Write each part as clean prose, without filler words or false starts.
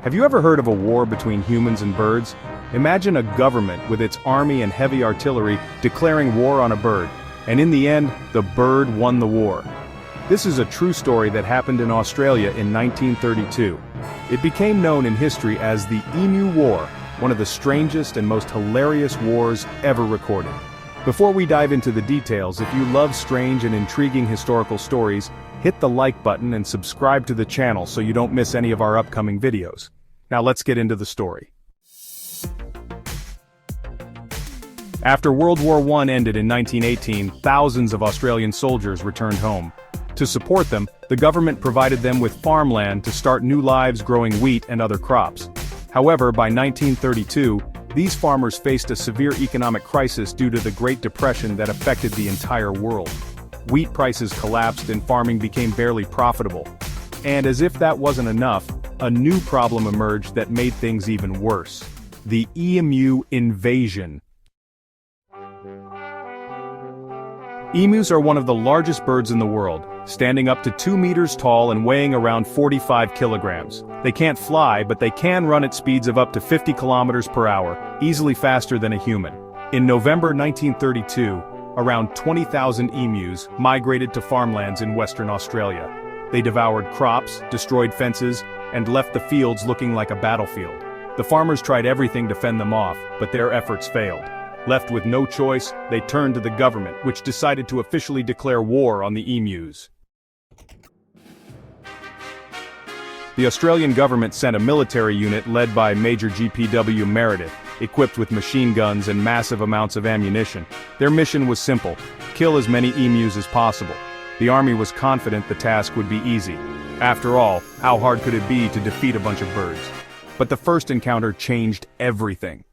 Have you ever heard of a war between humans and birds? Imagine a government with its army and heavy artillery declaring war on a bird, and in the end, the bird won the war. This is a true story that happened in Australia in 1932. It became known in history as the Emu War, one of the strangest and most hilarious wars ever recorded. Before we dive into the details, if you love strange and intriguing historical stories, hit the like button and subscribe to the channel so you don't miss any of our upcoming videos. Now let's get into the story. After World War I ended in 1918, thousands of Australian soldiers returned home. To support them, the government provided them with farmland to start new lives growing wheat and other crops. However, by 1932, these farmers faced a severe economic crisis due to the Great Depression that affected the entire world. Wheat prices collapsed and farming became barely profitable. And as if that wasn't enough, a new problem emerged that made things even worse: the emu invasion. Emus are one of the largest birds in the world, standing up to 2 meters tall and weighing around 45 kilograms. They can't fly, but they can run at speeds of up to 50 kilometers per hour, easily faster than a human. In November 1932, around 20,000 emus migrated to farmlands in Western Australia. They devoured crops, destroyed fences, and left the fields looking like a battlefield. The farmers tried everything to fend them off, but their efforts failed. Left with no choice, they turned to the government, which decided to officially declare war on the emus. The Australian government sent a military unit led by Major GPW Meredith, equipped with machine guns and massive amounts of ammunition. Their mission was simple: kill as many emus as possible. The army was confident the task would be easy. After all, how hard could it be to defeat a bunch of birds? But the first encounter changed everything.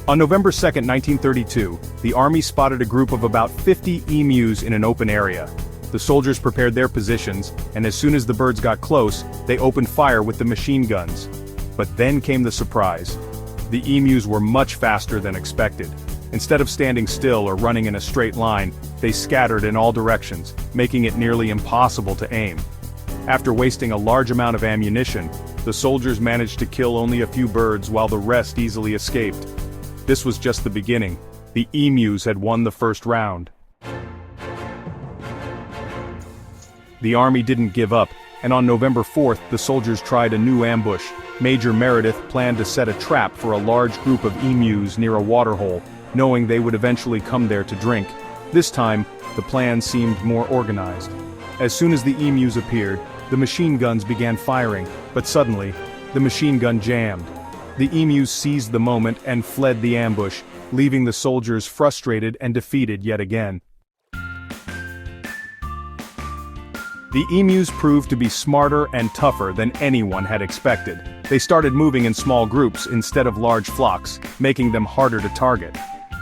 On November 2, 1932, the army spotted a group of about 50 emus in an open area. The soldiers prepared their positions, and as soon as the birds got close, they opened fire with the machine guns. But then came the surprise. The emus were much faster than expected. Instead of standing still or running in a straight line, they scattered in all directions, making it nearly impossible to aim. After wasting a large amount of ammunition, the soldiers managed to kill only a few birds while the rest easily escaped. This was just the beginning. The emus had won the first round. The army didn't give up, and on November 4th the soldiers tried a new ambush. Major Meredith planned to set a trap for a large group of emus near a waterhole, knowing they would eventually come there to drink. This time, the plan seemed more organized. As soon as the emus appeared, the machine guns began firing, but suddenly, the machine gun jammed. The emus seized the moment and fled the ambush, leaving the soldiers frustrated and defeated yet again. The emus proved to be smarter and tougher than anyone had expected. They started moving in small groups instead of large flocks, making them harder to target.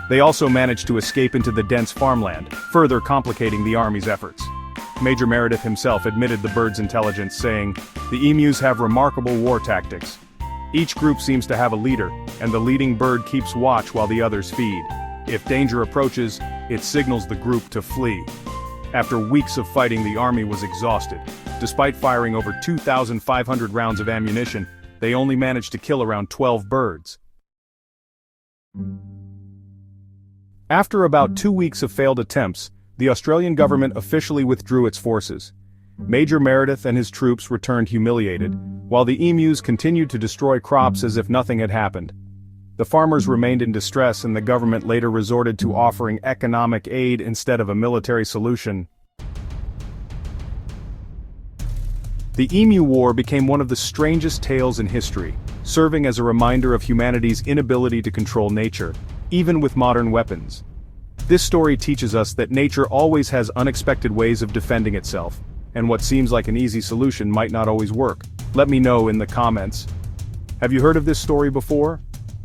They also managed to escape into the dense farmland, further complicating the army's efforts. Major Meredith himself admitted the birds' intelligence, saying, "The emus have remarkable war tactics. Each group seems to have a leader, and the leading bird keeps watch while the others feed. If danger approaches, it signals the group to flee." After weeks of fighting, the army was exhausted. Despite firing over 2,500 rounds of ammunition, they only managed to kill around 12 birds. After about 2 weeks of failed attempts, the Australian government officially withdrew its forces. Major Meredith and his troops returned humiliated, while the emus continued to destroy crops as if nothing had happened. The farmers remained in distress, and the government later resorted to offering economic aid instead of a military solution. The Emu War became one of the strangest tales in history, serving as a reminder of humanity's inability to control nature, even with modern weapons. This story teaches us that nature always has unexpected ways of defending itself, and what seems like an easy solution might not always work. Let me know in the comments. Have you heard of this story before?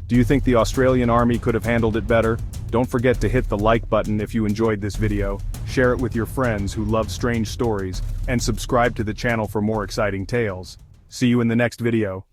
Do you think the Australian army could have handled it better? Don't forget to hit the like button if you enjoyed this video, share it with your friends who love strange stories, and subscribe to the channel for more exciting tales. See you in the next video.